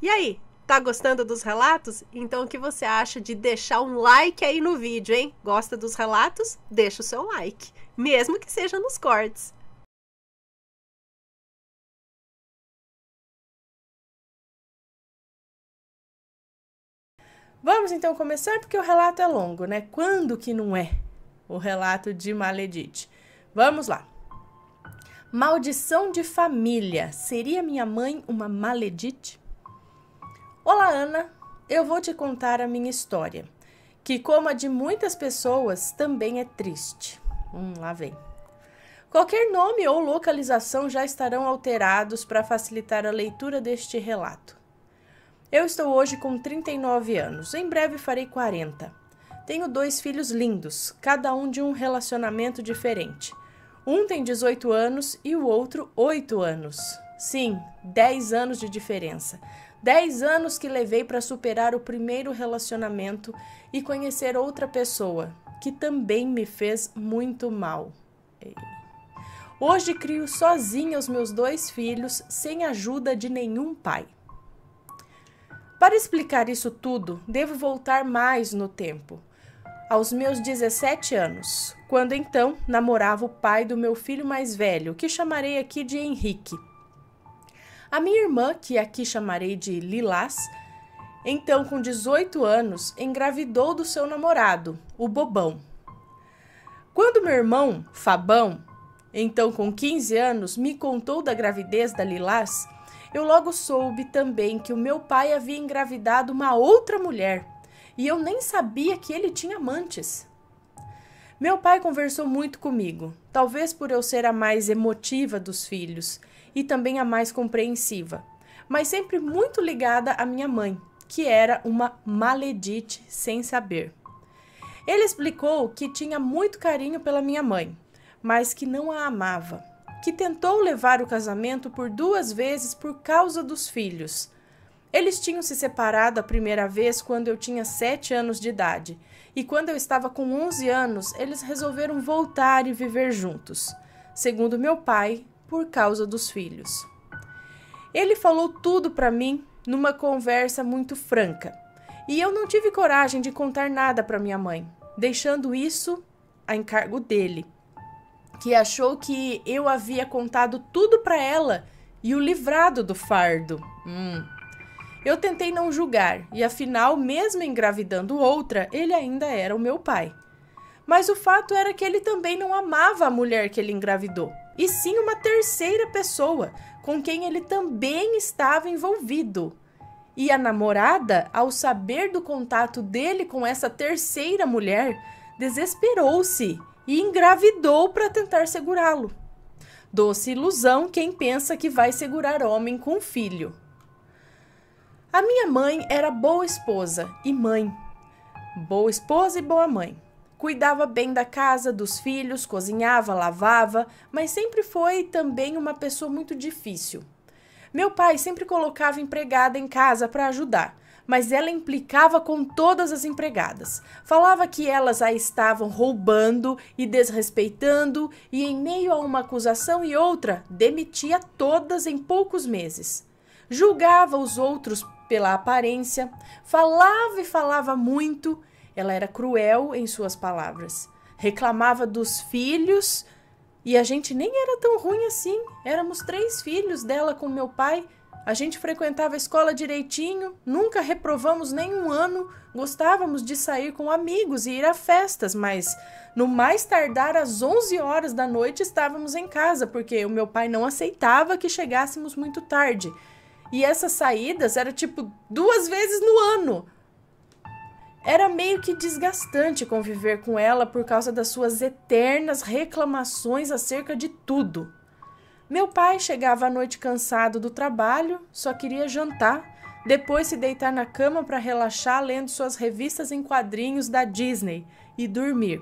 E aí, tá gostando dos relatos? Então o que você acha de deixar um like aí no vídeo, hein? Gosta dos relatos? Deixa o seu like, mesmo que seja nos cortes. Vamos então começar, porque o relato é longo, né? Quando que não é o relato de Maledite? Vamos lá. Maldição de família. Seria minha mãe uma Maledite? Olá, Ana. Eu vou te contar a minha história, que, como a de muitas pessoas, também é triste. Lá vem. Qualquer nome ou localização já estarão alterados para facilitar a leitura deste relato. Eu estou hoje com 39 anos, em breve farei 40. Tenho 2 filhos lindos, cada um de um relacionamento diferente. Um tem 18 anos e o outro 8 anos. Sim, 10 anos de diferença. 10 anos que levei para superar o primeiro relacionamento e conhecer outra pessoa, que também me fez muito mal. Hoje crio sozinha os meus 2 filhos, sem ajuda de nenhum pai. Para explicar isso tudo, devo voltar mais no tempo, aos meus 17 anos, quando então namorava o pai do meu filho mais velho, que chamarei aqui de Henrique. A minha irmã, que aqui chamarei de Lilás, então com 18 anos, engravidou do seu namorado, o Bobão. Quando meu irmão, Fabão, então com 15 anos, me contou da gravidez da Lilás, eu logo soube também que o meu pai havia engravidado uma outra mulher e eu nem sabia que ele tinha amantes. Meu pai conversou muito comigo, talvez por eu ser a mais emotiva dos filhos e também a mais compreensiva, mas sempre muito ligada à minha mãe, que era uma Maledite sem saber. Ele explicou que tinha muito carinho pela minha mãe, mas que não a amava, que tentou levar o casamento por 2 vezes por causa dos filhos. Eles tinham se separado a primeira vez quando eu tinha 7 anos de idade, e quando eu estava com 11 anos, eles resolveram voltar e viver juntos, segundo meu pai, por causa dos filhos. Ele falou tudo para mim numa conversa muito franca, e eu não tive coragem de contar nada para minha mãe, deixando isso a encargo dele, que achou que eu havia contado tudo para ela e o livrado do fardo. Eu tentei não julgar, e afinal, mesmo engravidando outra, ele ainda era o meu pai. Mas o fato era que ele também não amava a mulher que ele engravidou, e sim uma terceira pessoa, com quem ele também estava envolvido. E a namorada, ao saber do contato dele com essa terceira mulher, desesperou-se e engravidou para tentar segurá-lo. Doce ilusão quem pensa que vai segurar homem com filho. A minha mãe era boa esposa e mãe. Boa esposa e boa mãe. Cuidava bem da casa, dos filhos, cozinhava, lavava, mas sempre foi também uma pessoa muito difícil. Meu pai sempre colocava empregada em casa para ajudar, mas ela implicava com todas as empregadas. Falava que elas a estavam roubando e desrespeitando, e em meio a uma acusação e outra, demitia todas em poucos meses. Julgava os outros pela aparência, falava e falava muito. Ela era cruel em suas palavras. Reclamava dos filhos, e a gente nem era tão ruim assim. Éramos 3 filhos dela com meu pai. A gente frequentava a escola direitinho, nunca reprovamos nenhum ano, gostávamos de sair com amigos e ir a festas, mas no mais tardar às 11 horas da noite estávamos em casa, porque o meu pai não aceitava que chegássemos muito tarde. E essas saídas eram tipo 2 vezes no ano. Era meio que desgastante conviver com ela por causa das suas eternas reclamações acerca de tudo. Meu pai chegava à noite cansado do trabalho, só queria jantar, depois se deitar na cama para relaxar lendo suas revistas em quadrinhos da Disney e dormir.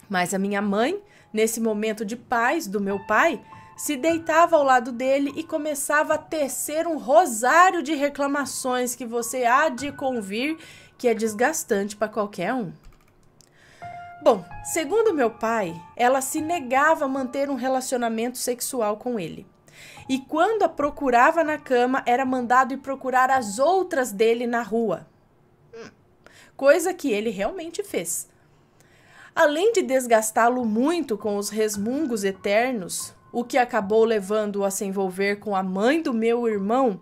Mas a minha mãe, nesse momento de paz do meu pai, se deitava ao lado dele e começava a tecer um rosário de reclamações que você há de convir, que é desgastante para qualquer um. Bom, segundo meu pai, ela se negava a manter um relacionamento sexual com ele. E quando a procurava na cama, era mandado ir procurar as outras dele na rua. Coisa que ele realmente fez. Além de desgastá-lo muito com os resmungos eternos, o que acabou levando-o a se envolver com a mãe do meu irmão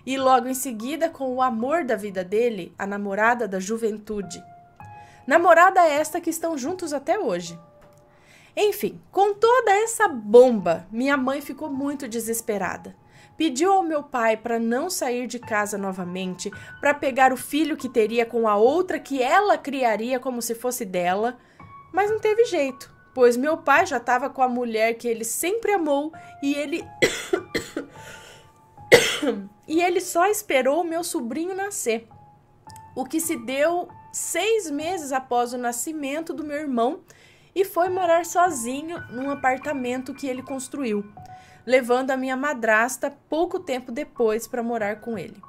e logo em seguida com o amor da vida dele, a namorada da juventude. Namorada esta que estão juntos até hoje. Enfim, com toda essa bomba, minha mãe ficou muito desesperada. Pediu ao meu pai para não sair de casa novamente, para pegar o filho que teria com a outra que ela criaria como se fosse dela, mas não teve jeito, pois meu pai já estava com a mulher que ele sempre amou e ele só esperou o meu sobrinho nascer, o que se deu 6 meses após o nascimento do meu irmão, e foi morar sozinho num apartamento que ele construiu, levando a minha madrasta pouco tempo depois para morar com ele.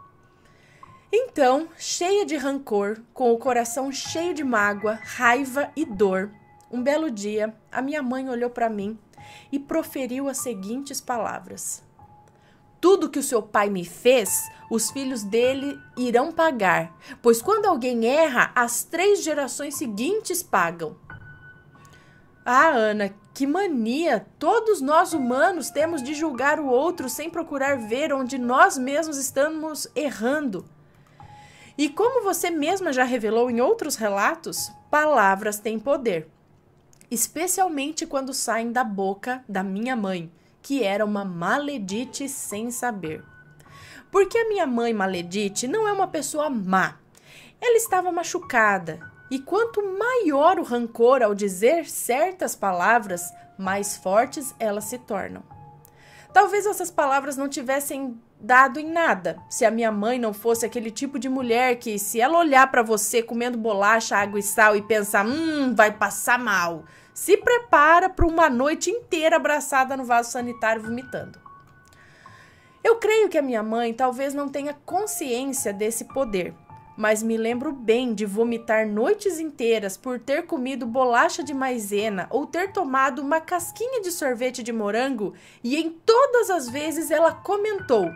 Então, cheia de rancor, com o coração cheio de mágoa, raiva e dor, um belo dia, a minha mãe olhou para mim e proferiu as seguintes palavras: tudo que o seu pai me fez, os filhos dele irão pagar, pois quando alguém erra, as 3 gerações seguintes pagam. Ah, Ana, que mania! Todos nós humanos temos de julgar o outro sem procurar ver onde nós mesmos estamos errando. E como você mesma já revelou em outros relatos, palavras têm poder, especialmente quando saem da boca da minha mãe, que era uma maledite sem saber. Porque a minha mãe maledite não é uma pessoa má. Ela estava machucada. E quanto maior o rancor ao dizer certas palavras, mais fortes elas se tornam. Talvez essas palavras não tivessem dado em nada, se a minha mãe não fosse aquele tipo de mulher que, se ela olhar para você comendo bolacha, água e sal e pensar, vai passar mal, se prepara para uma noite inteira abraçada no vaso sanitário vomitando. Eu creio que a minha mãe talvez não tenha consciência desse poder, mas me lembro bem de vomitar noites inteiras por ter comido bolacha de maisena ou ter tomado uma casquinha de sorvete de morango, e em todas as vezes ela comentou: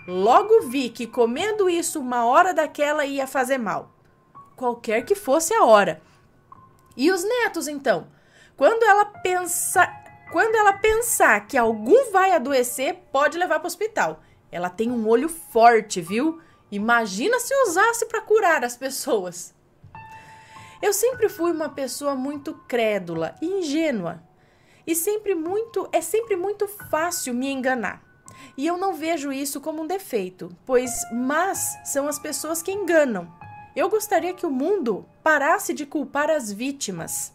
logo vi que comendo isso uma hora daquela ia fazer mal. Qualquer que fosse a hora. E os netos, então? Quando ela pensar que algum vai adoecer, pode levar para o hospital. Ela tem um olho forte, viu? Imagina se usasse para curar as pessoas. Eu sempre fui uma pessoa muito crédula e ingênua. E é sempre muito fácil me enganar. E eu não vejo isso como um defeito, pois más são as pessoas que enganam. Eu gostaria que o mundo parasse de culpar as vítimas.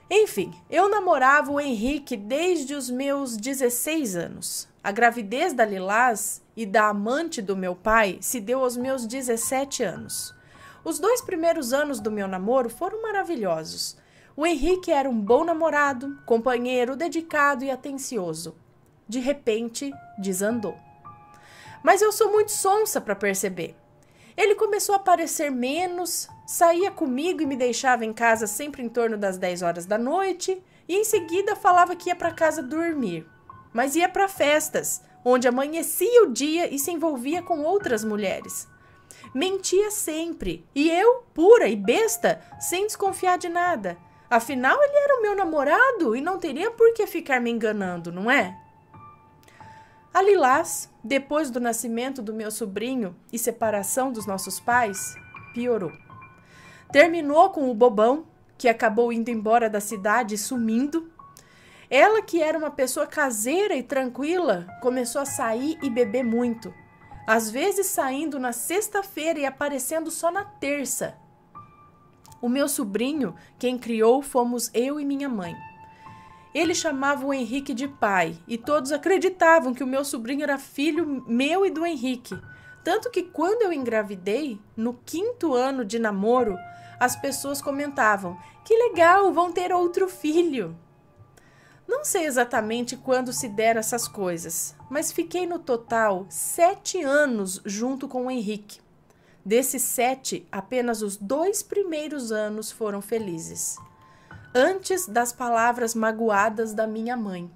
Enfim, eu namorava o Henrique desde os meus 16 anos. A gravidez da Lilás e da amante do meu pai se deu aos meus 17 anos. Os 2 primeiros anos do meu namoro foram maravilhosos. O Henrique era um bom namorado, companheiro, dedicado e atencioso. De repente, desandou. Mas eu sou muito sonsa para perceber. Ele começou a aparecer menos, saía comigo e me deixava em casa sempre em torno das 10 horas da noite e em seguida falava que ia para casa dormir. Mas ia para festas, onde amanhecia o dia e se envolvia com outras mulheres. Mentia sempre, e eu, pura e besta, sem desconfiar de nada. Afinal, ele era o meu namorado e não teria por que ficar me enganando, não é? A Lilás, depois do nascimento do meu sobrinho e separação dos nossos pais, piorou. Terminou com o bobão, que acabou indo embora da cidade e sumindo. Ela, que era uma pessoa caseira e tranquila, começou a sair e beber muito. Às vezes saindo na sexta-feira e aparecendo só na terça. O meu sobrinho, quem criou, fomos eu e minha mãe. Ele chamava o Henrique de pai e todos acreditavam que o meu sobrinho era filho meu e do Henrique. Tanto que quando eu engravidei, no 5º ano de namoro, as pessoas comentavam: que legal, vão ter outro filho. Não sei exatamente quando se deram essas coisas, mas fiquei no total 7 anos junto com o Henrique. Desses 7, apenas os 2 primeiros anos foram felizes, antes das palavras magoadas da minha mãe.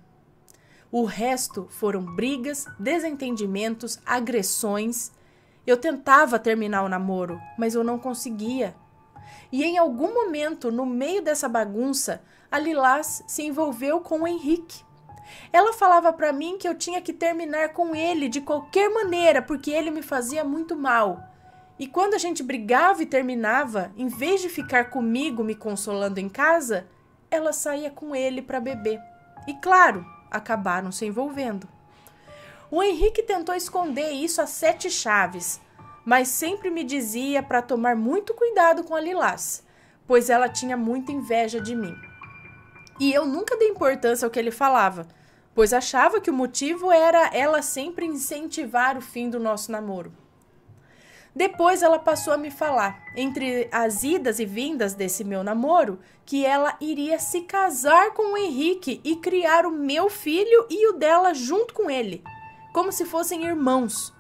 O resto foram brigas, desentendimentos, agressões. Eu tentava terminar o namoro, mas eu não conseguia. E em algum momento, no meio dessa bagunça, a Lilás se envolveu com o Henrique. Ela falava para mim que eu tinha que terminar com ele de qualquer maneira, porque ele me fazia muito mal. E quando a gente brigava e terminava, em vez de ficar comigo me consolando em casa, ela saía com ele para beber. E claro, acabaram se envolvendo. O Henrique tentou esconder isso a 7 chaves, mas sempre me dizia para tomar muito cuidado com a Lilás, pois ela tinha muita inveja de mim. E eu nunca dei importância ao que ele falava, pois achava que o motivo era ela sempre incentivar o fim do nosso namoro. Depois ela passou a me falar, entre as idas e vindas desse meu namoro, que ela iria se casar com o Henrique e criar o meu filho e o dela junto com ele, como se fossem irmãos.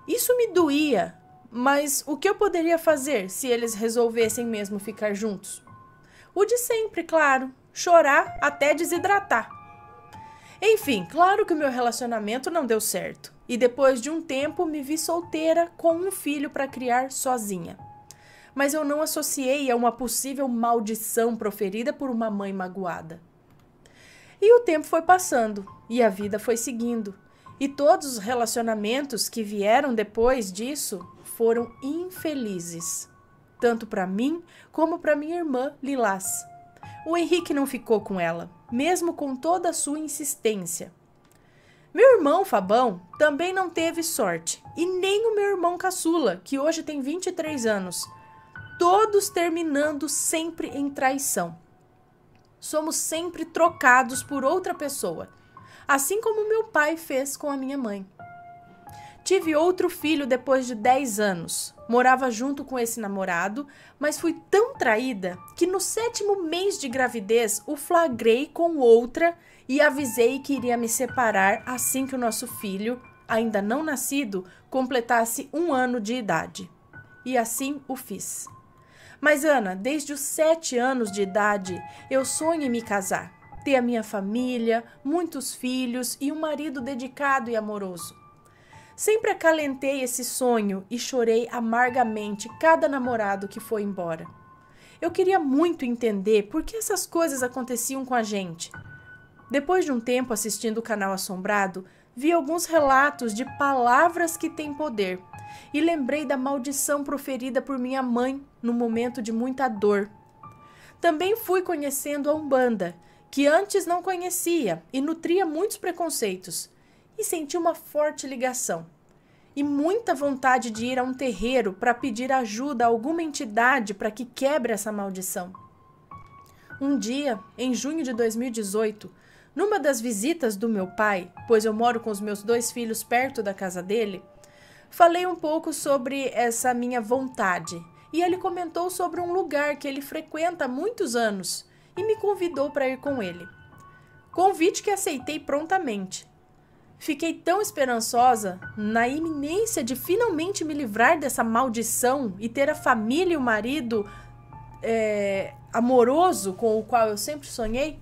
Isso me doía, mas o que eu poderia fazer se eles resolvessem mesmo ficar juntos? O de sempre, claro, chorar até desidratar. Enfim, claro que o meu relacionamento não deu certo. E depois de um tempo me vi solteira com um filho para criar sozinha. Mas eu não associei a uma possível maldição proferida por uma mãe magoada. E o tempo foi passando e a vida foi seguindo. E todos os relacionamentos que vieram depois disso foram infelizes. Tanto para mim como para minha irmã Lilás. O Henrique não ficou com ela, mesmo com toda a sua insistência. Meu irmão Fabão também não teve sorte, e nem o meu irmão caçula, que hoje tem 23 anos, todos terminando sempre em traição. Somos sempre trocados por outra pessoa, assim como meu pai fez com a minha mãe. Tive outro filho depois de 10 anos, morava junto com esse namorado, mas fui tão traída que no 7º mês de gravidez o flagrei com outra e avisei que iria me separar assim que o nosso filho, ainda não nascido, completasse 1 ano de idade. E assim o fiz. Mas Ana, desde os 7 anos de idade, eu sonho em me casar, ter a minha família, muitos filhos e um marido dedicado e amoroso. Sempre acalentei esse sonho e chorei amargamente cada namorado que foi embora. Eu queria muito entender por que essas coisas aconteciam com a gente. Depois de um tempo assistindo o Canal Assombrado, vi alguns relatos de palavras que têm poder e lembrei da maldição proferida por minha mãe no momento de muita dor. Também fui conhecendo a Umbanda, que antes não conhecia e nutria muitos preconceitos, e senti uma forte ligação e muita vontade de ir a um terreiro para pedir ajuda a alguma entidade para que quebre essa maldição. Um dia, em junho de 2018, numa das visitas do meu pai, pois eu moro com os meus 2 filhos perto da casa dele, falei um pouco sobre essa minha vontade e ele comentou sobre um lugar que ele frequenta há muitos anos e me convidou para ir com ele. Convite que aceitei prontamente. Fiquei tão esperançosa na iminência de finalmente me livrar dessa maldição e ter a família e o marido amoroso com o qual eu sempre sonhei,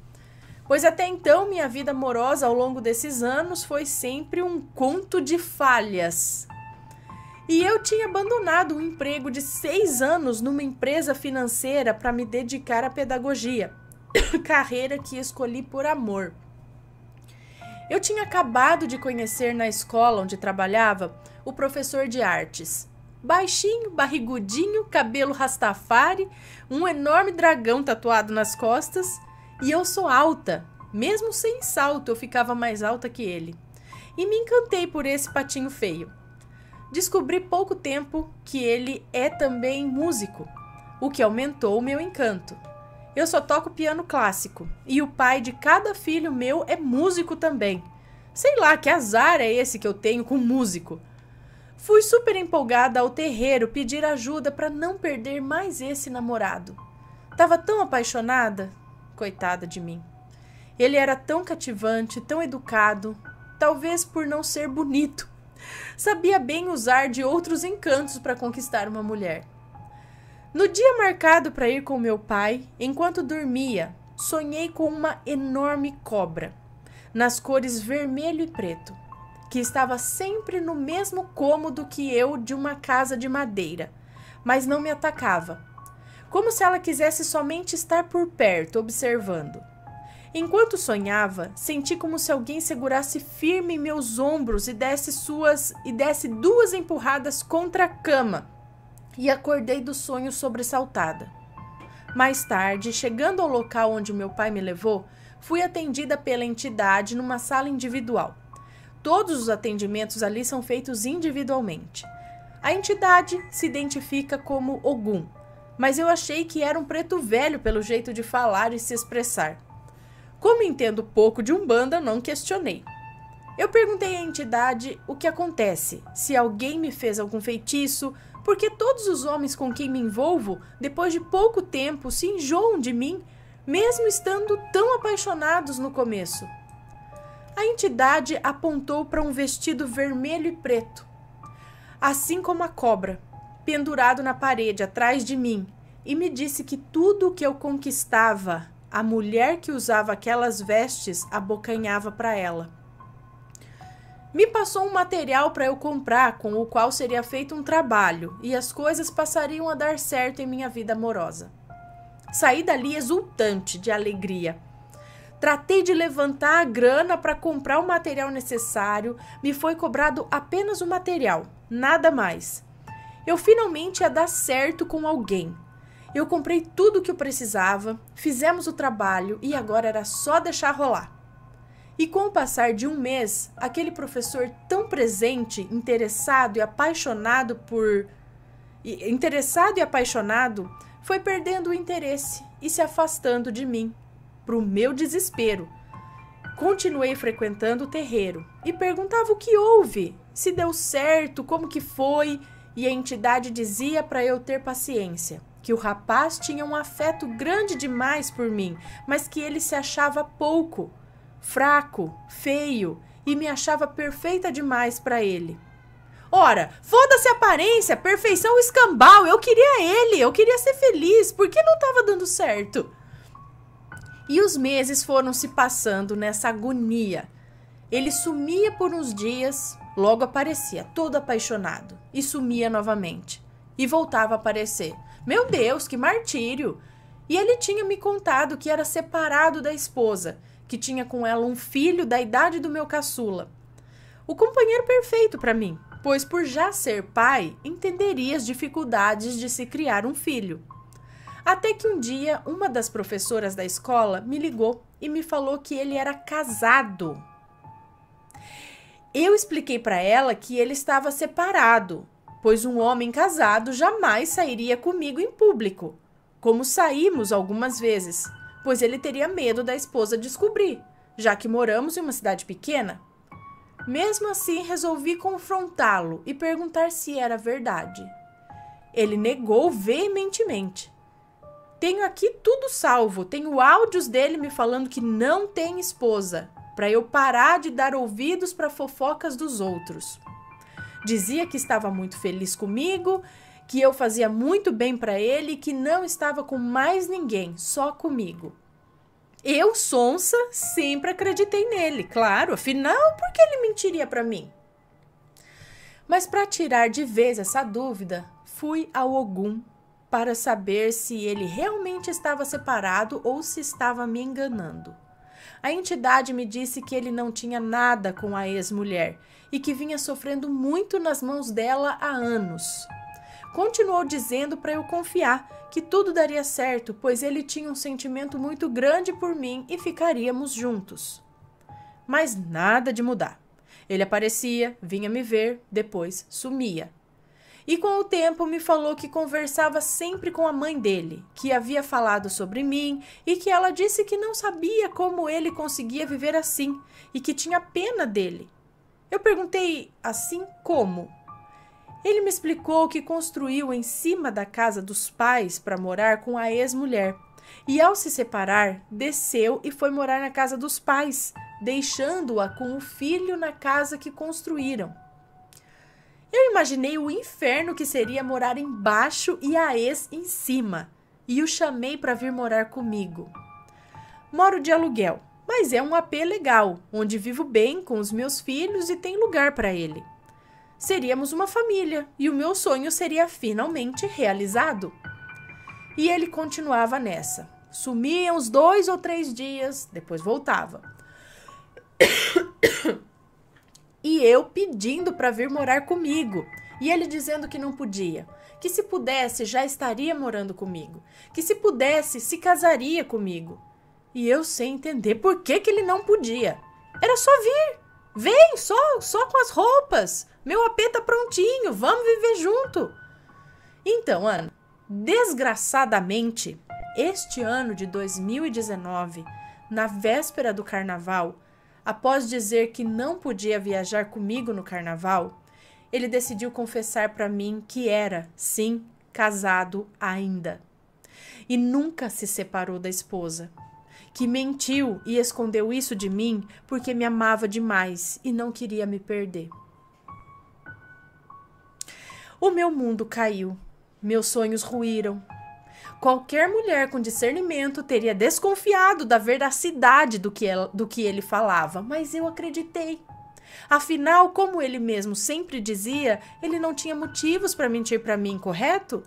pois até então minha vida amorosa ao longo desses anos foi sempre um conto de falhas. E eu tinha abandonado um emprego de 6 anos numa empresa financeira para me dedicar à pedagogia, carreira que escolhi por amor. Eu tinha acabado de conhecer na escola onde trabalhava o professor de artes. Baixinho, barrigudinho, cabelo rastafari, um enorme dragão tatuado nas costas. E eu sou alta. Mesmo sem salto, eu ficava mais alta que ele. E me encantei por esse patinho feio. Descobri pouco tempo que ele é também músico, o que aumentou o meu encanto. Eu só toco piano clássico e o pai de cada filho meu é músico também. Sei lá, que azar é esse que eu tenho com músico. Fui super empolgada ao terreiro pedir ajuda para não perder mais esse namorado. Tava tão apaixonada, coitada de mim. Ele era tão cativante, tão educado, talvez por não ser bonito. Sabia bem usar de outros encantos para conquistar uma mulher. No dia marcado para ir com meu pai, enquanto dormia, sonhei com uma enorme cobra. nas cores vermelho e preto, que estava sempre no mesmo cômodo que eu de uma casa de madeira, mas não me atacava, como se ela quisesse somente estar por perto, observando. Enquanto sonhava, senti como se alguém segurasse firme em meus ombros e desse 2 empurradas contra a cama, e acordei do sonho sobressaltada. Mais tarde, chegando ao local onde meu pai me levou, fui atendida pela entidade numa sala individual. Todos os atendimentos ali são feitos individualmente. A entidade se identifica como Ogum, mas eu achei que era um preto velho pelo jeito de falar e se expressar. Como entendo pouco de Umbanda, não questionei. Eu perguntei à entidade o que acontece, se alguém me fez algum feitiço, porque todos os homens com quem me envolvo, depois de pouco tempo, se enjoam de mim, mesmo estando tão apaixonados no começo. A entidade apontou para um vestido vermelho e preto, assim como a cobra, pendurado na parede atrás de mim, e me disse que tudo o que eu conquistava, a mulher que usava aquelas vestes abocanhava para ela. Me passou um material para eu comprar, com o qual seria feito um trabalho, e as coisas passariam a dar certo em minha vida amorosa. Saí dali exultante de alegria. Tratei de levantar a grana para comprar o material necessário, me foi cobrado apenas o material, nada mais. Eu finalmente ia dar certo com alguém. Eu comprei tudo o que eu precisava, fizemos o trabalho e agora era só deixar rolar. E com o passar de um mês, aquele professor tão presente, interessado e apaixonado, foi perdendo o interesse e se afastando de mim. Para o meu desespero, continuei frequentando o terreiro e perguntava o que houve, se deu certo, como que foi, e a entidade dizia para eu ter paciência, que o rapaz tinha um afeto grande demais por mim, mas que ele se achava pouco, fraco, feio e me achava perfeita demais para ele. Ora, foda-se a aparência, perfeição escambau, eu queria ele, eu queria ser feliz, por que não estava dando certo? E os meses foram se passando nessa agonia. Ele sumia por uns dias, logo aparecia, todo apaixonado, e sumia novamente. E voltava a aparecer. Meu Deus, que martírio! E ele tinha me contado que era separado da esposa, que tinha com ela um filho da idade do meu caçula. O companheiro perfeito para mim, pois por já ser pai, entenderia as dificuldades de se criar um filho. Até que um dia, uma das professoras da escola me ligou e me falou que ele era casado. Eu expliquei para ela que ele estava separado, pois um homem casado jamais sairia comigo em público, como saímos algumas vezes, pois ele teria medo da esposa descobrir, já que moramos em uma cidade pequena. Mesmo assim, resolvi confrontá-lo e perguntar se era verdade. Ele negou veementemente. Tenho aqui tudo salvo, tenho áudios dele me falando que não tem esposa, para eu parar de dar ouvidos para fofocas dos outros. Dizia que estava muito feliz comigo, que eu fazia muito bem para ele e que não estava com mais ninguém, só comigo. Eu, sonsa, sempre acreditei nele, claro, afinal, por que ele mentiria para mim? Mas para tirar de vez essa dúvida, fui ao Ogum para saber se ele realmente estava separado ou se estava me enganando. A entidade me disse que ele não tinha nada com a ex-mulher e que vinha sofrendo muito nas mãos dela há anos. Continuou dizendo para eu confiar, que tudo daria certo, pois ele tinha um sentimento muito grande por mim e ficaríamos juntos. Mas nada de mudar. Ele aparecia, vinha me ver, depois sumia. E com o tempo me falou que conversava sempre com a mãe dele, que havia falado sobre mim e que ela disse que não sabia como ele conseguia viver assim e que tinha pena dele. Eu perguntei, assim como? Ele me explicou que construiu em cima da casa dos pais para morar com a ex-mulher e, ao se separar, desceu e foi morar na casa dos pais, deixando-a com o filho na casa que construíram. Eu imaginei o inferno que seria morar embaixo e a ex em cima, e o chamei para vir morar comigo. Moro de aluguel, mas é um AP legal, onde vivo bem com os meus filhos e tem lugar para ele. Seríamos uma família e o meu sonho seria finalmente realizado. E ele continuava nessa. Sumia uns 2 ou 3 dias, depois voltava. E eu pedindo para vir morar comigo. E ele dizendo que não podia. Que se pudesse, já estaria morando comigo. Que se pudesse, se casaria comigo. E eu sem entender por que ele não podia. Era só vir. Vem, só com as roupas. Meu AP tá prontinho, vamos viver junto. Então, Ana, desgraçadamente, este ano de 2019, na véspera do carnaval, após dizer que não podia viajar comigo no carnaval, ele decidiu confessar para mim que era, sim, casado ainda. E nunca se separou da esposa. Que mentiu e escondeu isso de mim porque me amava demais e não queria me perder. O meu mundo caiu. Meus sonhos ruíram. Qualquer mulher com discernimento teria desconfiado da veracidade do que ele falava, mas eu acreditei. Afinal, como ele mesmo sempre dizia, ele não tinha motivos para mentir para mim, correto?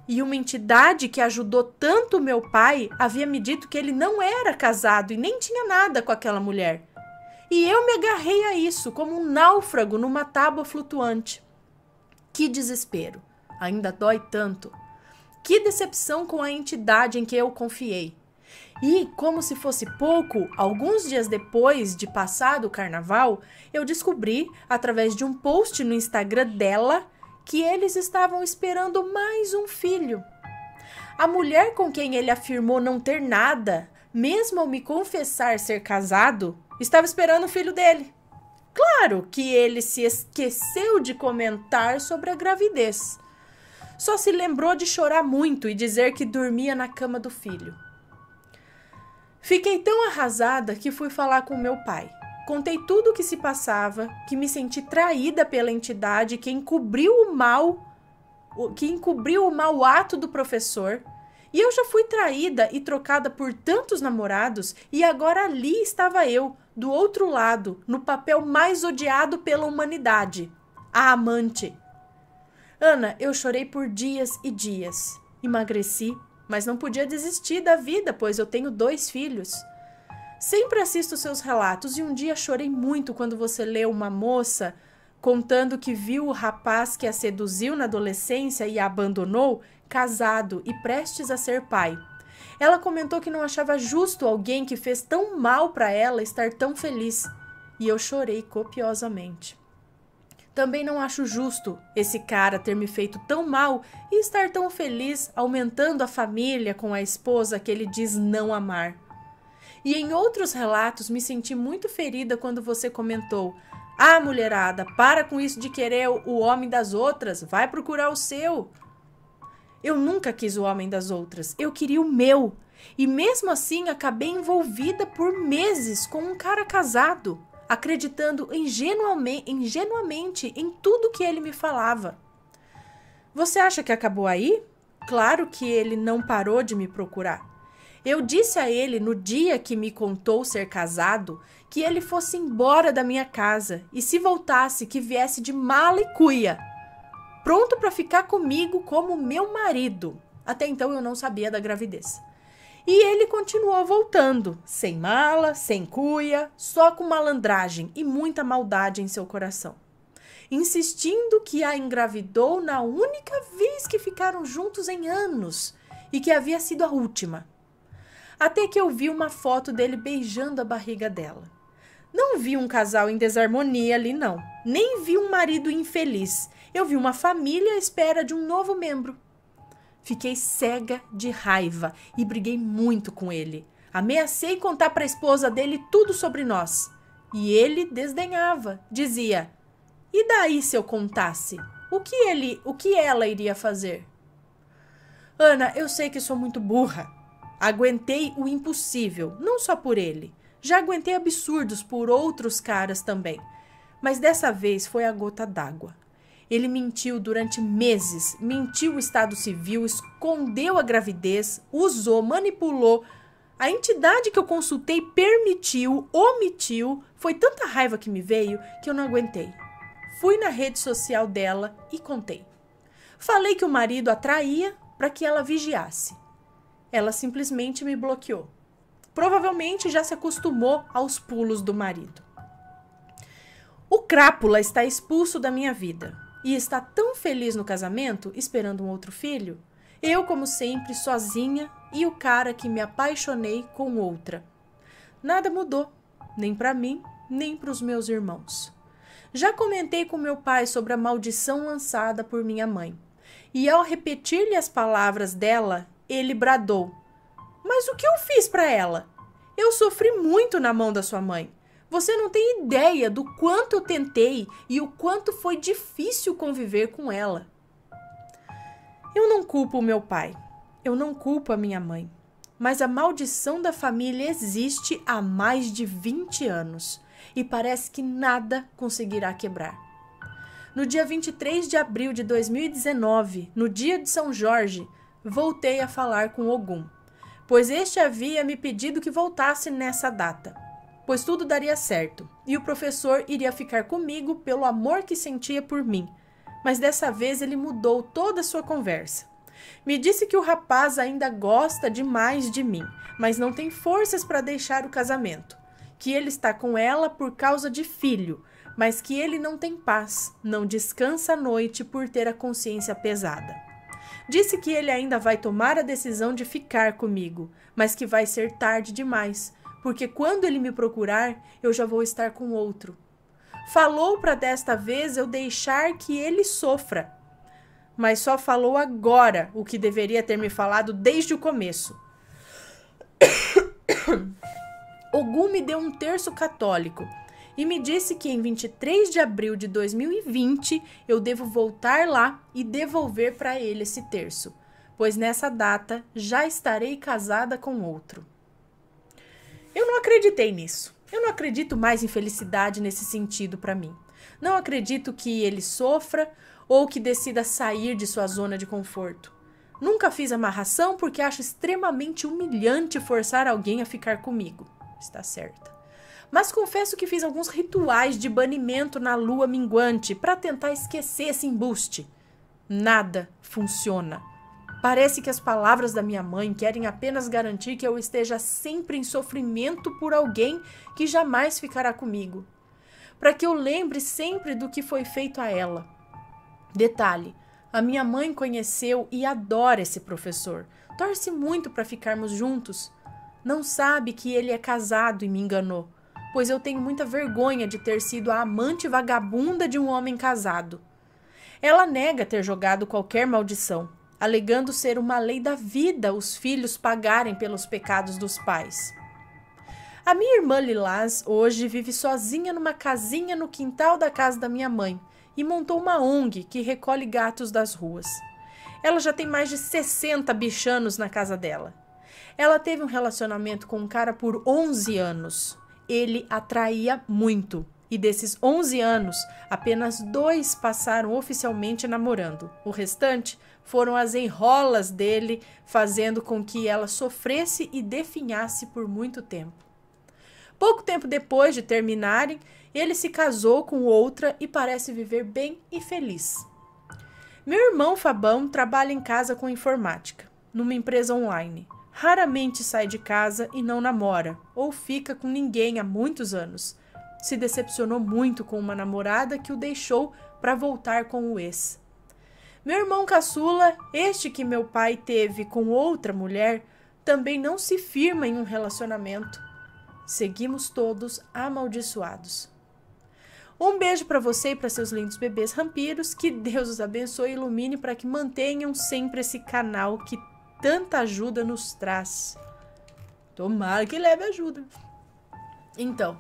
E uma entidade que ajudou tanto meu pai havia me dito que ele não era casado e nem tinha nada com aquela mulher. E eu me agarrei a isso como um náufrago numa tábua flutuante. Que desespero! Ainda dói tanto. Que decepção com a entidade em que eu confiei. E, como se fosse pouco, alguns dias depois de passado o carnaval, eu descobri, através de um post no Instagram dela, que eles estavam esperando mais um filho. A mulher com quem ele afirmou não ter nada, mesmo ao me confessar ser casado, estava esperando o filho dele. Claro que ele se esqueceu de comentar sobre a gravidez. Só se lembrou de chorar muito e dizer que dormia na cama do filho. Fiquei tão arrasada que fui falar com meu pai. Contei tudo o que se passava, que me senti traída pela entidade que encobriu o mau ato do professor. E eu já fui traída e trocada por tantos namorados, e agora ali estava eu, do outro lado, no papel mais odiado pela humanidade, a amante. Ana, eu chorei por dias e dias. Emagreci, mas não podia desistir da vida, pois eu tenho 2 filhos. Sempre assisto seus relatos e um dia chorei muito quando você leu uma moça contando que viu o rapaz que a seduziu na adolescência e a abandonou, casado e prestes a ser pai. Ela comentou que não achava justo alguém que fez tão mal para ela estar tão feliz. E eu chorei copiosamente. Também não acho justo esse cara ter me feito tão mal e estar tão feliz aumentando a família com a esposa que ele diz não amar. E em outros relatos me senti muito ferida quando você comentou: "Ah, mulherada, para com isso de querer o homem das outras, vai procurar o seu." Eu nunca quis o homem das outras, eu queria o meu. E mesmo assim acabei envolvida por meses com um cara casado, acreditando ingenuamente em tudo que ele me falava. Você acha que acabou aí? Claro que ele não parou de me procurar. Eu disse a ele no dia que me contou ser casado que ele fosse embora da minha casa e se voltasse que viesse de mala e cuia, pronto para ficar comigo como meu marido. Até então eu não sabia da gravidez. E ele continuou voltando, sem mala, sem cuia, só com malandragem e muita maldade em seu coração, insistindo que a engravidou na única vez que ficaram juntos em anos e que havia sido a última. Até que eu vi uma foto dele beijando a barriga dela. Não vi um casal em desarmonia ali, não. Nem vi um marido infeliz. Eu vi uma família à espera de um novo membro. Fiquei cega de raiva e briguei muito com ele. Ameacei contar para a esposa dele tudo sobre nós. E ele desdenhava. Dizia: "E daí se eu contasse? O que ela iria fazer?" Ana, eu sei que sou muito burra. Aguentei o impossível, não só por ele. Já aguentei absurdos por outros caras também. Mas dessa vez foi a gota d'água. Ele mentiu durante meses, mentiu o estado civil, escondeu a gravidez, usou, manipulou A entidade que eu consultei permitiu, omitiu, foi tanta raiva que me veio que eu não aguentei. Fui na rede social dela e contei. Falei que o marido a traía para que ela vigiasse. Ela simplesmente me bloqueou. Provavelmente já se acostumou aos pulos do marido. O crápula está expulso da minha vida e está tão feliz no casamento, esperando um outro filho. Eu, como sempre, sozinha e o cara que me apaixonei com outra. Nada mudou, nem para mim, nem para os meus irmãos. Já comentei com meu pai sobre a maldição lançada por minha mãe. E ao repetir-lhe as palavras dela, ele bradou: "Mas o que eu fiz para ela? Eu sofri muito na mão da sua mãe. Você não tem ideia do quanto eu tentei e o quanto foi difícil conviver com ela." Eu não culpo o meu pai, eu não culpo a minha mãe, mas a maldição da família existe há mais de 20 anos e parece que nada conseguirá quebrar. No dia 23 de abril de 2019, no dia de São Jorge, voltei a falar com Ogum, pois este havia me pedido que voltasse nessa data, pois tudo daria certo e o professor iria ficar comigo pelo amor que sentia por mim. Mas dessa vez ele mudou toda a sua conversa. Me disse que o rapaz ainda gosta demais de mim, mas não tem forças para deixar o casamento. Que ele está com ela por causa de filho, mas que ele não tem paz, não descansa à noite por ter a consciência pesada. Disse que ele ainda vai tomar a decisão de ficar comigo, mas que vai ser tarde demais, porque quando ele me procurar, eu já vou estar com outro. Falou para desta vez eu deixar que ele sofra, mas só falou agora o que deveria ter me falado desde o começo. Ogum me deu um terço católico e me disse que em 23 de abril de 2020 eu devo voltar lá e devolver para ele esse terço, pois nessa data já estarei casada com outro. Eu não acreditei nisso. Eu não acredito mais em felicidade nesse sentido para mim. Não acredito que ele sofra ou que decida sair de sua zona de conforto. Nunca fiz amarração porque acho extremamente humilhante forçar alguém a ficar comigo. Está certa. Mas confesso que fiz alguns rituais de banimento na lua minguante para tentar esquecer esse embuste. Nada funciona. Parece que as palavras da minha mãe querem apenas garantir que eu esteja sempre em sofrimento por alguém que jamais ficará comigo, para que eu lembre sempre do que foi feito a ela. Detalhe, a minha mãe conheceu e adora esse professor, torce muito para ficarmos juntos. Não sabe que ele é casado e me enganou, pois eu tenho muita vergonha de ter sido a amante vagabunda de um homem casado. Ela nega ter jogado qualquer maldição, alegando ser uma lei da vida os filhos pagarem pelos pecados dos pais. A minha irmã Lilás hoje vive sozinha numa casinha no quintal da casa da minha mãe e montou uma ONG que recolhe gatos das ruas. Ela já tem mais de 60 bichanos na casa dela. Ela teve um relacionamento com um cara por 11 anos. Ele a traía muito. E desses 11 anos, apenas 2 passaram oficialmente namorando. O restante foram as enrolas dele, fazendo com que ela sofresse e definhasse por muito tempo. Pouco tempo depois de terminarem, ele se casou com outra e parece viver bem e feliz. Meu irmão Fabão trabalha em casa com informática, numa empresa online. Raramente sai de casa e não namora, ou fica com ninguém há muitos anos. Se decepcionou muito com uma namorada que o deixou para voltar com o ex. Meu irmão caçula, este que meu pai teve com outra mulher, também não se firma em um relacionamento. Seguimos todos amaldiçoados. Um beijo para você e para seus lindos bebês vampiros. Que Deus os abençoe e ilumine para que mantenham sempre esse canal que tanta ajuda nos traz. Tomara que leve ajuda. Então,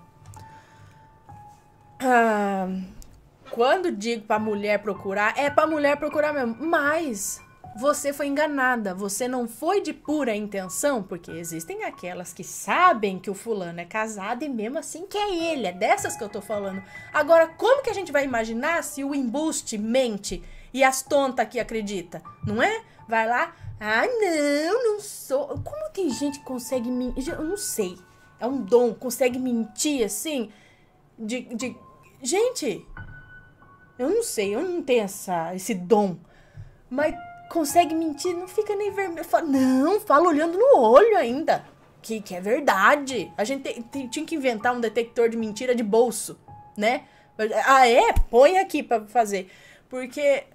quando digo pra mulher procurar, é pra mulher procurar mesmo. Mas você foi enganada. Você não foi de pura intenção, porque existem aquelas que sabem que o fulano é casado e mesmo assim que é ele. É dessas que eu tô falando. Agora, como que a gente vai imaginar se o embuste mente E as tontas que acreditam, não é? Vai lá, não sou. Como tem gente que consegue mentir? Eu não sei. É um dom, consegue mentir assim? Gente, eu não sei, eu não tenho esse dom. Mas consegue mentir, não fica nem vermelho. Fala olhando no olho ainda. Que é verdade. A gente tinha que inventar um detector de mentira de bolso, né? Põe aqui pra fazer. Porque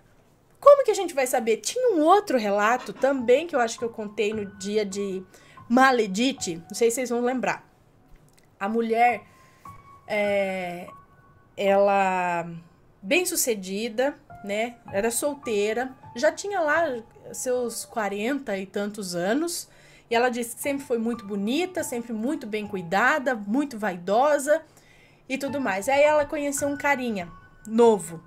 como que a gente vai saber? Tinha um outro relato também que eu acho que eu contei no dia de Maledite. Não sei se vocês vão lembrar. A mulher, ela bem-sucedida, né? Era solteira, já tinha lá seus 40 e tantos anos. E ela disse que sempre foi muito bonita, sempre muito bem cuidada, muito vaidosa e tudo mais. Aí ela conheceu um carinha novo,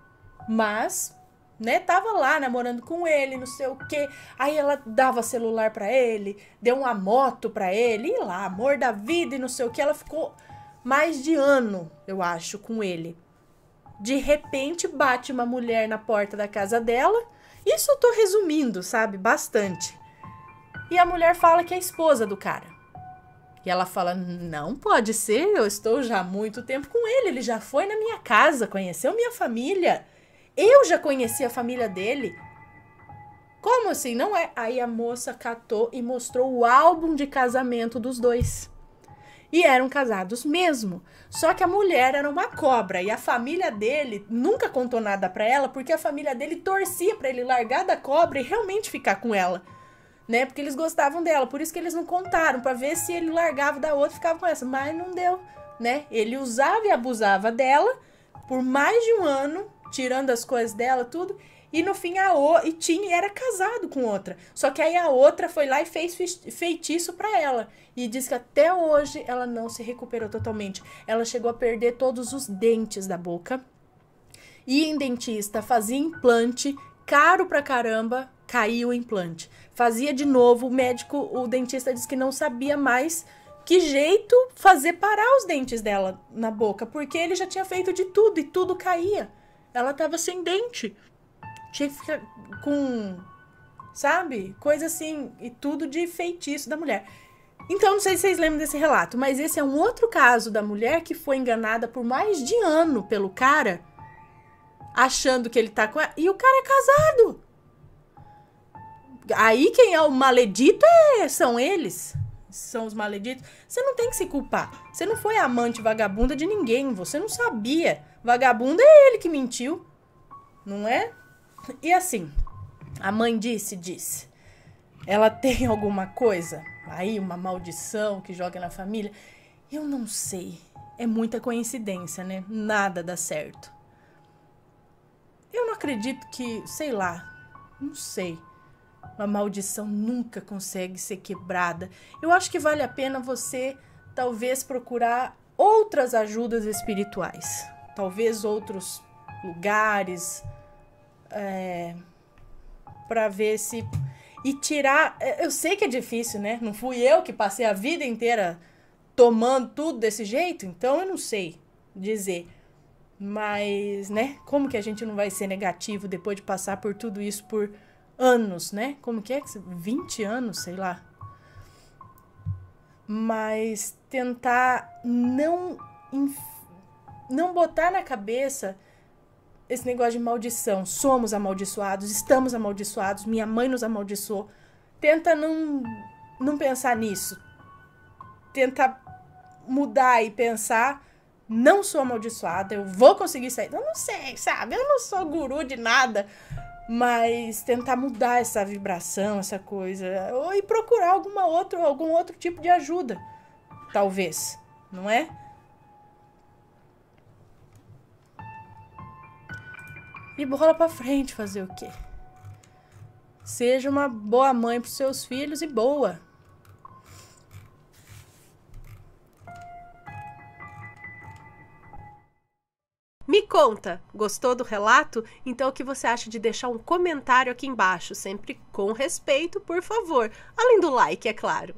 mas, né, tava lá namorando com ele, não sei o quê. Aí ela dava celular pra ele, deu uma moto pra ele, e lá, amor da vida e não sei o quê. Ela ficou mais de ano, eu acho, com ele. De repente, bate uma mulher na porta da casa dela. Isso eu tô resumindo, sabe? Bastante. E a mulher fala que é a esposa do cara. E ela fala, não pode ser, eu estou já há muito tempo com ele já foi na minha casa, conheceu minha família. Eu já conheci a família dele. Como assim? Não é? Aí a moça catou e mostrou o álbum de casamento dos dois. E eram casados mesmo. Só que a mulher era uma cobra. E a família dele nunca contou nada pra ela, porque a família dele torcia pra ele largar da cobra e realmente ficar com ela. Né? Porque eles gostavam dela. Por isso que eles não contaram, pra ver se ele largava da outra e ficava com essa. Mas não deu, né? Ele usava e abusava dela por mais de um ano, tirando as coisas dela, tudo. E no fim era casado com outra. Só que aí a outra foi lá e fez feitiço pra ela. E diz que até hoje ela não se recuperou totalmente. Ela chegou a perder todos os dentes da boca. Ia em dentista, fazia implante, caro pra caramba, caiu o implante. Fazia de novo, o dentista disse que não sabia mais que jeito fazer parar os dentes dela na boca. Porque ele já tinha feito de tudo e tudo caía. Ela tava sem dente. Tinha que ficar com, sabe? Coisa assim, e tudo de feitiço da mulher. Então, não sei se vocês lembram desse relato, mas esse é um outro caso da mulher que foi enganada por mais de ano pelo cara, achando que ele tá com ela, e o cara é casado. Aí quem é o maledito são eles. São os maleditos. Você não tem que se culpar. Você não foi amante vagabunda de ninguém, você não sabia. Vagabunda é ele que mentiu, não é? E assim, a mãe disse, ela tem alguma coisa aí, uma maldição que joga na família? Eu não sei, é muita coincidência, né? Nada dá certo. Eu não acredito que, sei lá, não sei, uma maldição nunca consegue ser quebrada. Eu acho que vale a pena você, talvez, procurar outras ajudas espirituais, talvez outros lugares, pra ver se... E tirar... Eu sei que é difícil, né? Não fui eu que passei a vida inteira tomando tudo desse jeito, então eu não sei dizer. Mas, né? Como que a gente não vai ser negativo depois de passar por tudo isso por anos, né? Como que é? 20 anos, sei lá. Mas tentar não botar na cabeça esse negócio de maldição. Somos amaldiçoados, estamos amaldiçoados, minha mãe nos amaldiçoou. Tenta não pensar nisso. Tenta mudar e pensar, não sou amaldiçoada, eu vou conseguir sair. Eu não sei, sabe? Eu não sou guru de nada. Mas tentar mudar essa vibração, essa coisa. E procurar algum outro tipo de ajuda. Talvez, não é? E bola pra frente, fazer o quê? Seja uma boa mãe pros seus filhos e boa. Me conta, gostou do relato? Então o que você acha de deixar um comentário aqui embaixo, sempre com respeito, por favor. Além do like, é claro.